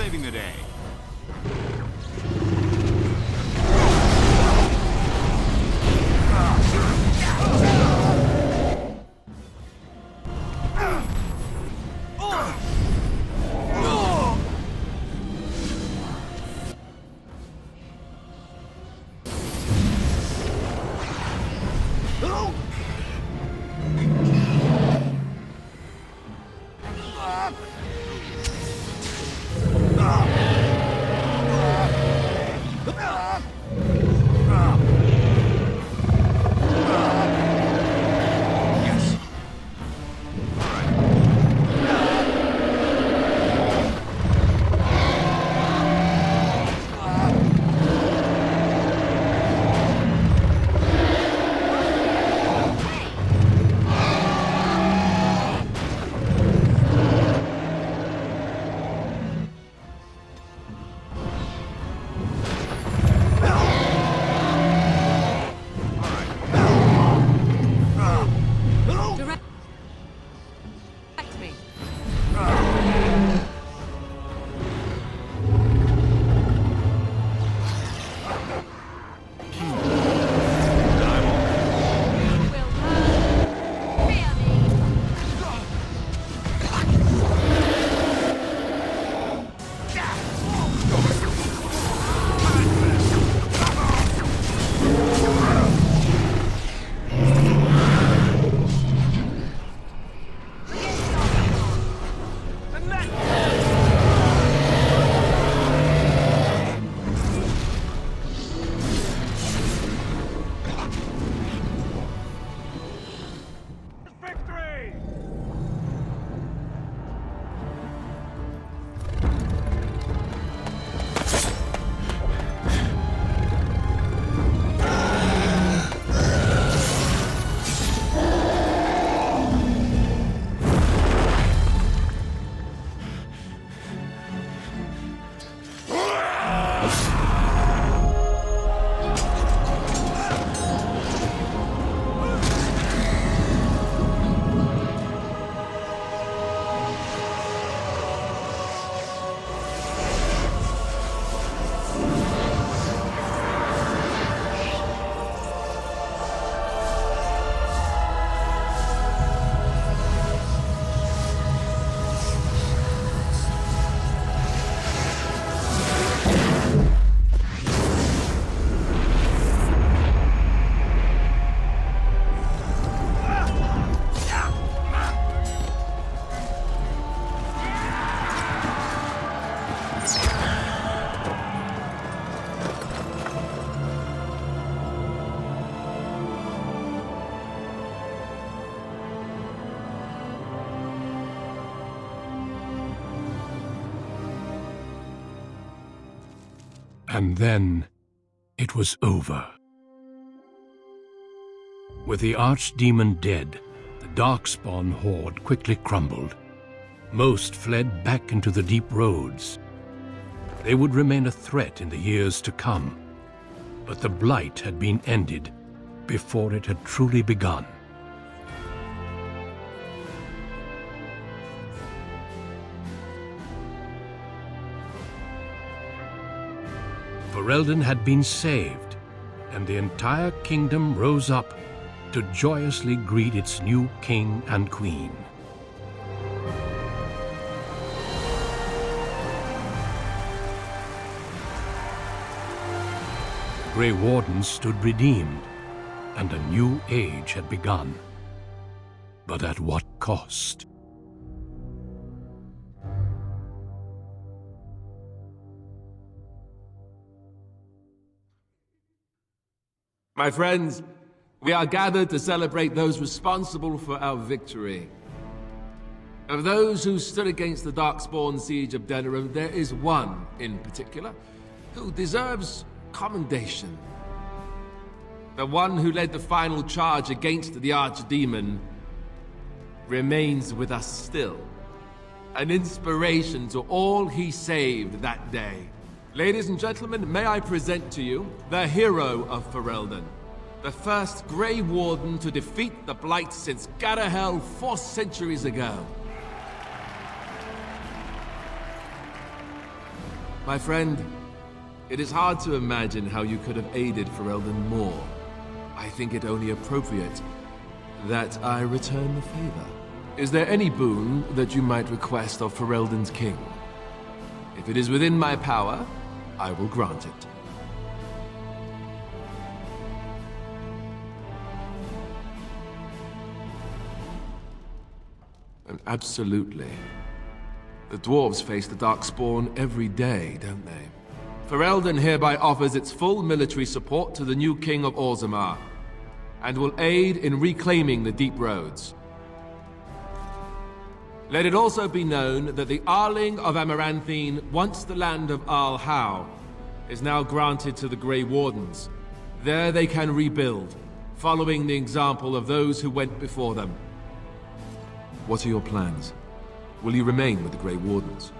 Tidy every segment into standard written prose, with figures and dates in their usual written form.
Saving the day. And then it was over. With the Archdemon dead, the Darkspawn horde quickly crumbled. Most fled back into the deep roads. They would remain a threat in the years to come, but the blight had been ended before it had truly begun. Ferelden had been saved, and the entire kingdom rose up to joyously greet its new king and queen. The Grey Wardens stood redeemed, and a new age had begun. But at what cost? My friends, we are gathered to celebrate those responsible for our victory. Of those who stood against the Darkspawn siege of Denerim, there is one in particular who deserves commendation. The one who led the final charge against the Archdemon remains with us still, an inspiration to all he saved that day. Ladies and gentlemen, may I present to you the hero of Ferelden, the first Grey Warden to defeat the Blight since Garahel 4 centuries ago. My friend, it is hard to imagine how you could have aided Ferelden more. I think it only appropriate that I return the favor. Is there any boon that you might request of Ferelden's king? If it is within my power, I will grant it. And absolutely. The dwarves face the Darkspawn every day, don't they? Ferelden hereby offers its full military support to the new king of Orzammar, and will aid in reclaiming the deep roads. Let it also be known that the Arling of Amaranthine, once the land of Arl Howe, is now granted to the Grey Wardens. There they can rebuild, following the example of those who went before them. What are your plans? Will you remain with the Grey Wardens?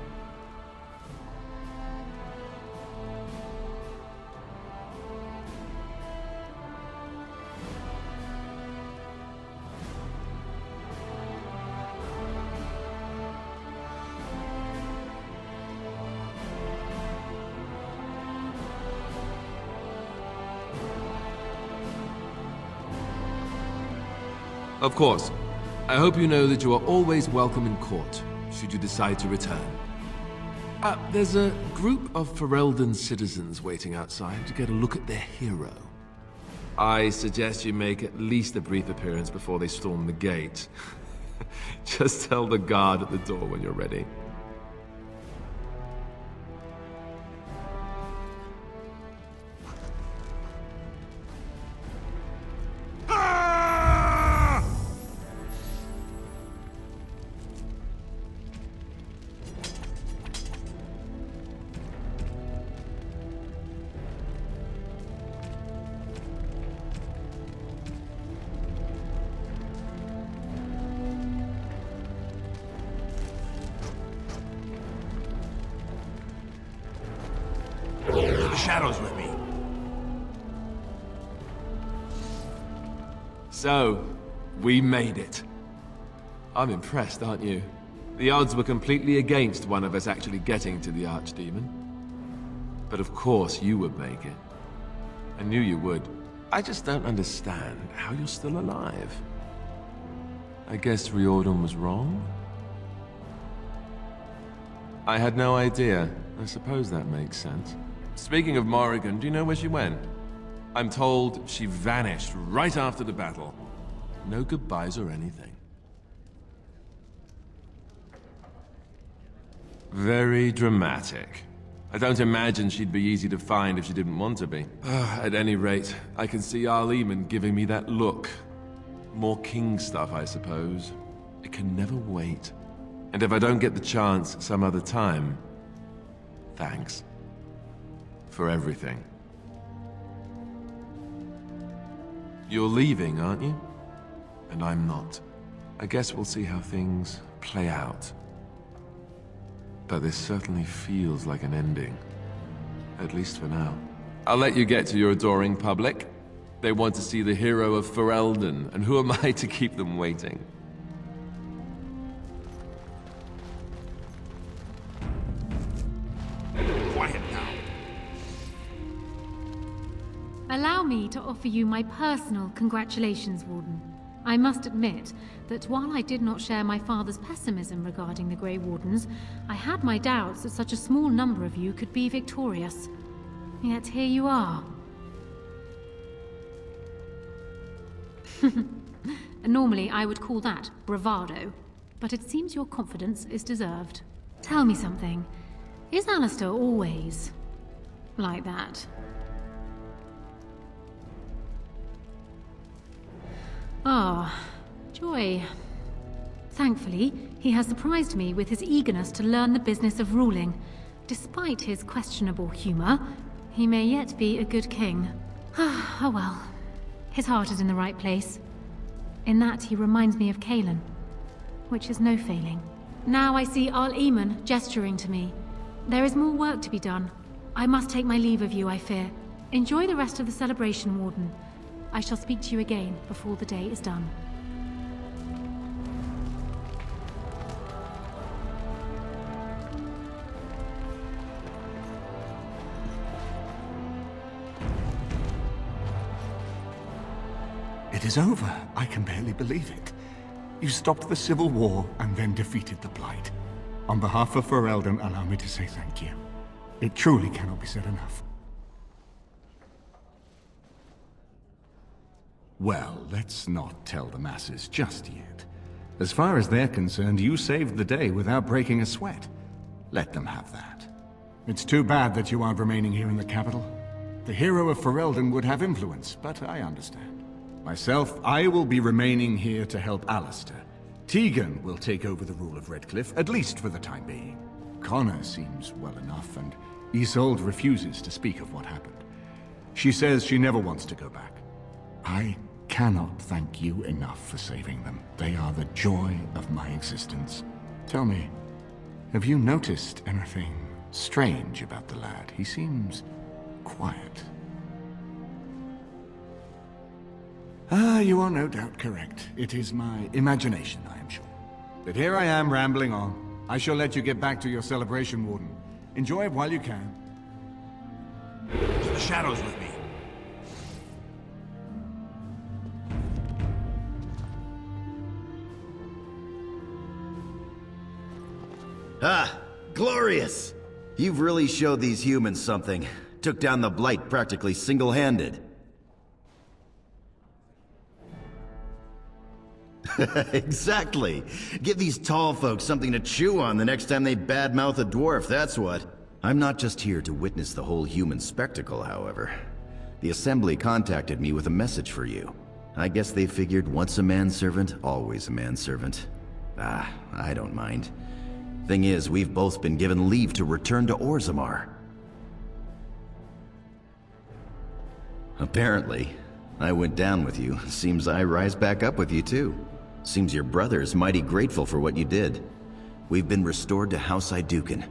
Of course. I hope you know that you are always welcome in court, should you decide to return. There's a group of Ferelden citizens waiting outside to get a look at their hero. I suggest you make at least a brief appearance before they storm the gate. Just tell the guard at the door when you're ready. The Shadow's with me. So, we made it. I'm impressed, aren't you? The odds were completely against one of us actually getting to the Archdemon. But of course you would make it. I knew you would. I just don't understand how you're still alive. I guess Riordan was wrong? I had no idea. I suppose that makes sense. Speaking of Morrigan, do you know where she went? I'm told she vanished right after the battle. No goodbyes or anything. Very dramatic. I don't imagine she'd be easy to find if she didn't want to be. At any rate, I can see Arleman giving me that look. More king stuff, I suppose. It can never wait. And if I don't get the chance some other time, thanks. for everything. You're leaving, aren't you? And I'm not. I guess we'll see how things play out. But this certainly feels like an ending. At least for now. I'll let you get to your adoring public. They want to see the hero of Ferelden, and who am I to keep them waiting? Quiet now. Allow me to offer you my personal congratulations, Warden. I must admit that while I did not share my father's pessimism regarding the Grey Wardens, I had my doubts that such a small number of you could be victorious. Yet here you are. Normally, I would call that bravado, but it seems your confidence is deserved. Tell me something. Is Alistair always like that? Ah, joy. Thankfully, he has surprised me with his eagerness to learn the business of ruling. Despite his questionable humor, he may yet be a good king. Oh well. His heart is in the right place. In that, he reminds me of Kalen, which is no failing. Now I see Arl Eamon gesturing to me. There is more work to be done. I must take my leave of you, I fear. Enjoy the rest of the celebration, Warden. I shall speak to you again before the day is done. It is over. I can barely believe it. You stopped the Civil War and then defeated the Blight. On behalf of Ferelden, allow me to say thank you. It truly cannot be said enough. Well, let's not tell the masses just yet. As far as they're concerned, you saved the day without breaking a sweat. Let them have that. It's too bad that you aren't remaining here in the capital. The hero of Ferelden would have influence, but I understand. Myself, I will be remaining here to help Alistair. Tegan will take over the rule of Redcliffe, at least for the time being. Connor seems well enough, and Isolde refuses to speak of what happened. She says she never wants to go back. I cannot thank you enough for saving them. They are the joy of my existence. Tell me, have you noticed anything strange about the lad? He seems quiet. Ah, you are no doubt correct. It is my imagination, I am sure. But here I am rambling on. I shall let you get back to your celebration, Warden. Enjoy it while you can. To the shadows with me. Ah, glorious! You've really showed these humans something. Took down the Blight practically single-handed. Exactly. Give these tall folks something to chew on the next time they badmouth a dwarf, that's what. I'm not just here to witness the whole human spectacle, however. The Assembly contacted me with a message for you. I guess they figured once a manservant, always a manservant. Ah, I don't mind. Thing is, we've both been given leave to return to Orzammar. Apparently. I went down with you. Seems I rise back up with you too. Seems your brother is mighty grateful for what you did. We've been restored to House Iduken.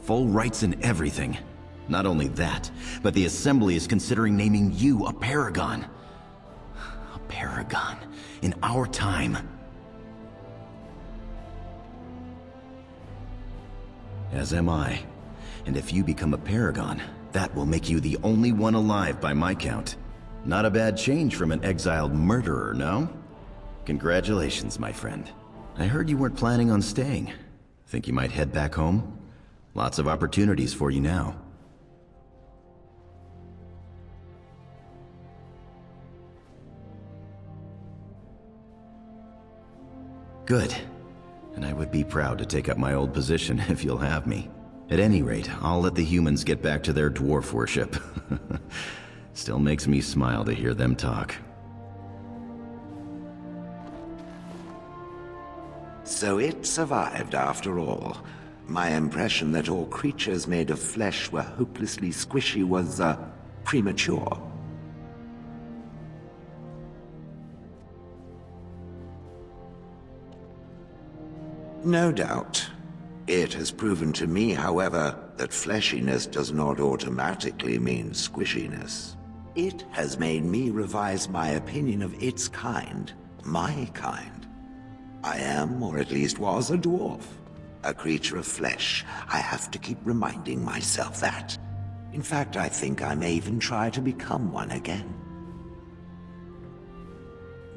Full rights and everything. Not only that, but the Assembly is considering naming you a Paragon. A Paragon. In our time. As am I. And if you become a Paragon, that will make you the only one alive by my count. Not a bad change from an exiled murderer, no? Congratulations, my friend. I heard you weren't planning on staying. Think you might head back home? Lots of opportunities for you now. Good. And I would be proud to take up my old position if you'll have me. At any rate, I'll let the humans get back to their dwarf worship. Still makes me smile to hear them talk. So it survived after all. My impression that all creatures made of flesh were hopelessly squishy was, premature. No doubt. It has proven to me, however, that fleshiness does not automatically mean squishiness. It has made me revise my opinion of its kind, my kind. I am, or at least was, a dwarf. A creature of flesh. I have to keep reminding myself that. In fact, I think I may even try to become one again.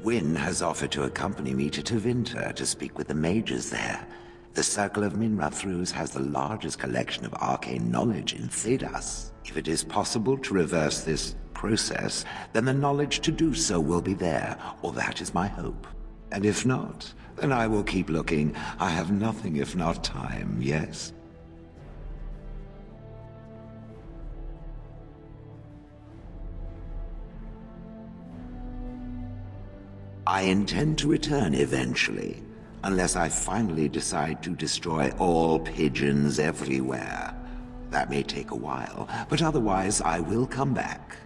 Wynne has offered to accompany me to Tevinter to speak with the mages there. The Circle of Minrathrus has the largest collection of arcane knowledge in Thedas. If it is possible to reverse this process, then the knowledge to do so will be there, or that is my hope. And if not, then I will keep looking. I have nothing if not time, yes? I intend to return eventually, unless I finally decide to destroy all pigeons everywhere. That may take a while, but otherwise I will come back.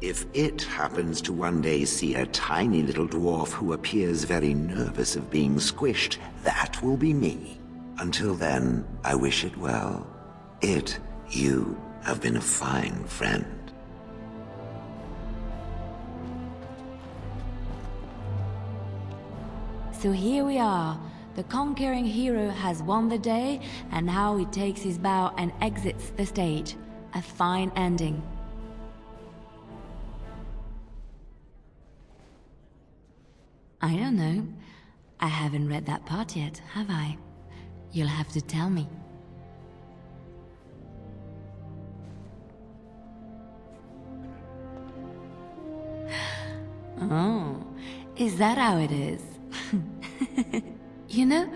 If it happens to one day see a tiny little dwarf who appears very nervous of being squished, that will be me. Until then, I wish it well. You have been a fine friend. So here we are. The conquering hero has won the day, and now he takes his bow and exits the stage. A fine ending. I don't know. I haven't read that part yet, have I? You'll have to tell me. Oh, is that how it is? You know,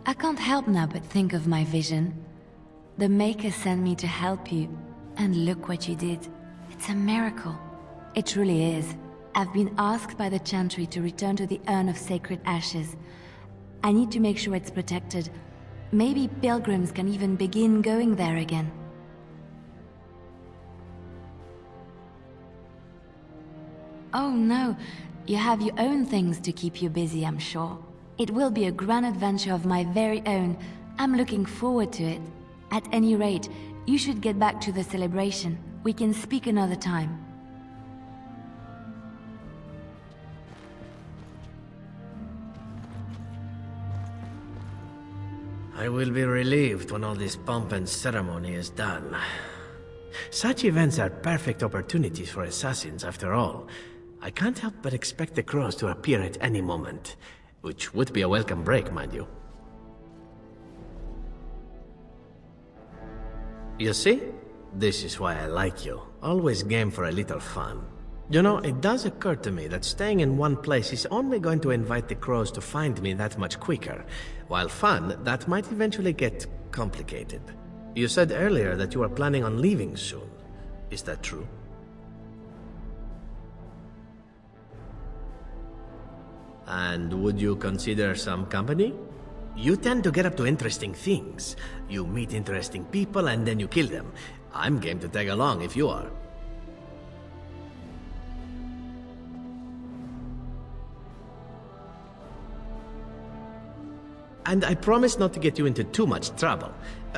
I can't help now but think of my vision. The Maker sent me to help you, and look what you did. It's a miracle. It truly is. I've been asked by the Chantry to return to the Urn of Sacred Ashes. I need to make sure it's protected. Maybe pilgrims can even begin going there again. Oh no, you have your own things to keep you busy, I'm sure. It will be a grand adventure of my very own. I'm looking forward to it. At any rate, you should get back to the celebration. We can speak another time. I will be relieved when all this pomp and ceremony is done. Such events are perfect opportunities for assassins, after all. I can't help but expect the crows to appear at any moment, which would be a welcome break, mind you. You see? This is why I like you. Always game for a little fun. You know, it does occur to me that staying in one place is only going to invite the crows to find me that much quicker. While fun, that might eventually get complicated. You said earlier that you are planning on leaving soon. Is that true? And would you consider some company? You tend to get up to interesting things. You meet interesting people and then you kill them. I'm game to tag along if you are. And I promise not to get you into too much trouble.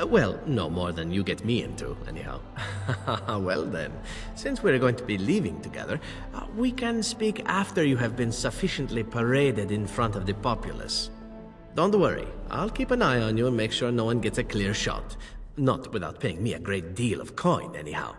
Well, no more than you get me into, anyhow. Well then, since we're going to be leaving together, we can speak after you have been sufficiently paraded in front of the populace. Don't worry, I'll keep an eye on you and make sure no one gets a clear shot. Not without paying me a great deal of coin, anyhow.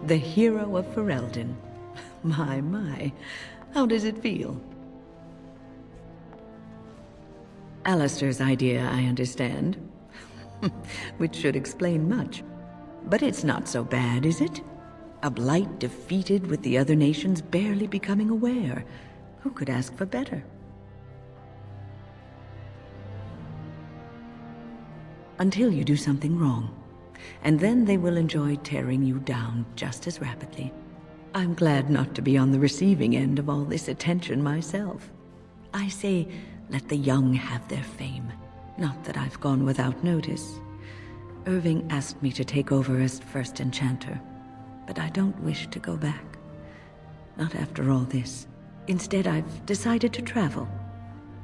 The hero of Ferelden. My. How does it feel? Alistair's idea, I understand. Which should explain much. But it's not so bad, is it? A blight defeated with the other nations barely becoming aware. Who could ask for better? Until you do something wrong. And then they will enjoy tearing you down just as rapidly. I'm glad not to be on the receiving end of all this attention myself. I say, let the young have their fame. Not that I've gone without notice. Irving asked me to take over as first enchanter, but I don't wish to go back. Not after all this. Instead, I've decided to travel.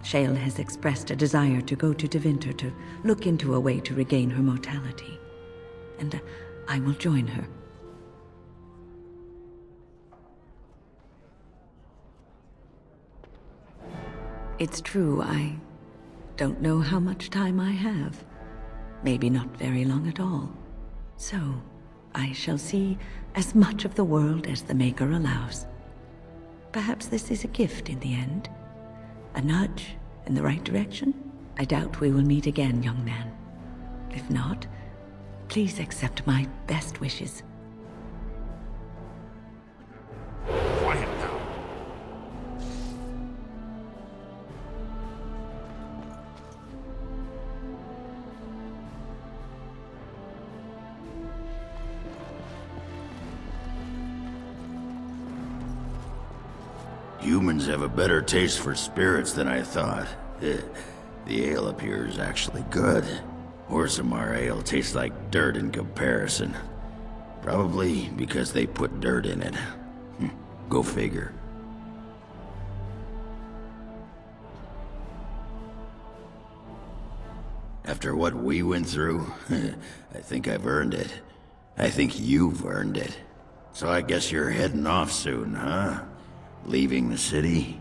Shale has expressed a desire to go to Devinter to look into a way to regain her mortality. And I will join her. It's true, I don't know how much time I have. Maybe not very long at all. So, I shall see as much of the world as the Maker allows. Perhaps this is a gift in the end. A nudge in the right direction? I doubt we will meet again, young man. If not, please accept my best wishes. Quiet now. Humans have a better taste for spirits than I thought. The ale up here is actually good. Orzammar ale tastes like dirt in comparison. Probably because they put dirt in it. Go figure. After what we went through, I think I've earned it. I think you've earned it. So I guess you're heading off soon, huh? Leaving the city?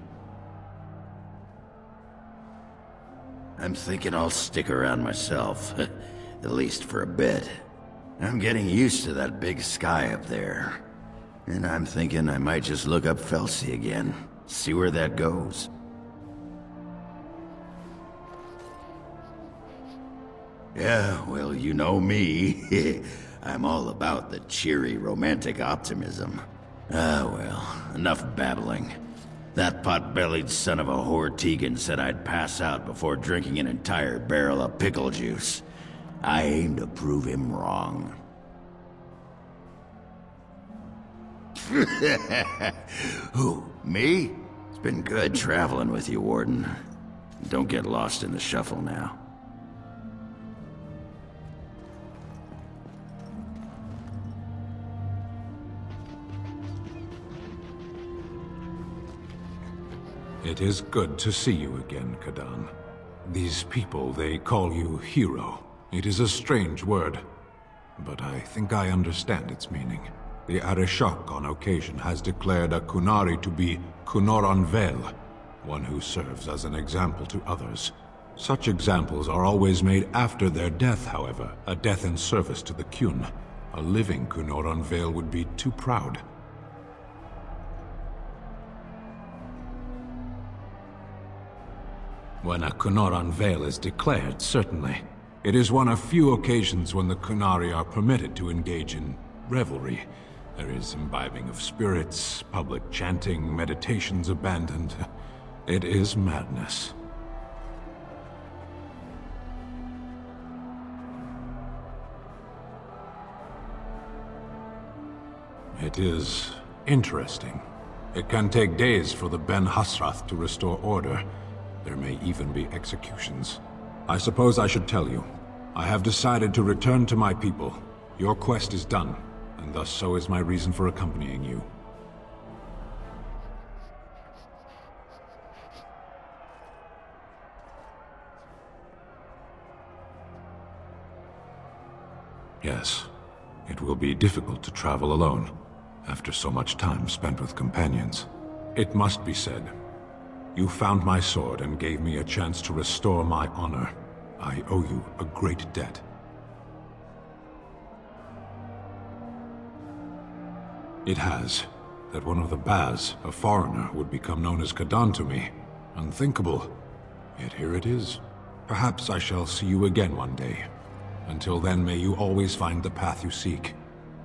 I'm thinking I'll stick around myself, at least for a bit. I'm getting used to that big sky up there. And I'm thinking I might just look up Felsi again, see where that goes. Yeah, well, you know me. I'm all about the cheery, romantic optimism. Ah, well, enough babbling. That pot-bellied son of a whore Tegan said I'd pass out before drinking an entire barrel of pickle juice. I aim to prove him wrong. Who, me? It's been good traveling with you, Warden. Don't get lost in the shuffle now. It is good to see you again, Kadan. These people, they call you hero. It is a strange word, but I think I understand its meaning. The Arishok on occasion has declared a Kunari to be Kunoran Vel, one who serves as an example to others. Such examples are always made after their death, however, a death in service to the Kyun. A living Kunoran Vel would be too proud. When a Kunoran Vel is declared, certainly. It is one of few occasions when the Kunari are permitted to engage in revelry. There is imbibing of spirits, public chanting, meditations abandoned. It is madness. It is interesting. It can take days for the Ben Hasrath to restore order. There may even be executions. I suppose I should tell you. I have decided to return to my people. Your quest is done, and thus so is my reason for accompanying you. Yes, it will be difficult to travel alone, after so much time spent with companions. It must be said, you found my sword and gave me a chance to restore my honor. I owe you a great debt. It has, that one of the Baz, a foreigner, would become known as Kadan to me. Unthinkable. Yet here it is. Perhaps I shall see you again one day. Until then, may you always find the path you seek.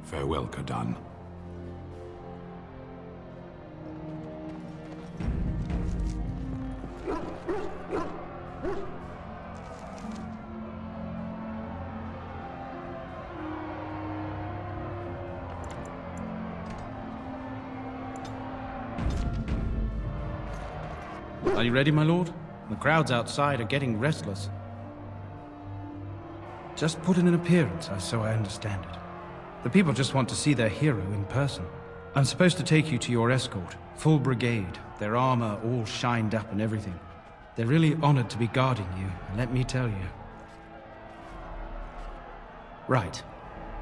Farewell, Kadan. Are you ready, my lord? The crowds outside are getting restless. Just put in an appearance, so I understand it. The people just want to see their hero in person. I'm supposed to take you to your escort, full brigade, their armor all shined up and everything. They're really honored to be guarding you, let me tell you. Right.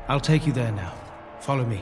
I'll take you there now. Follow me.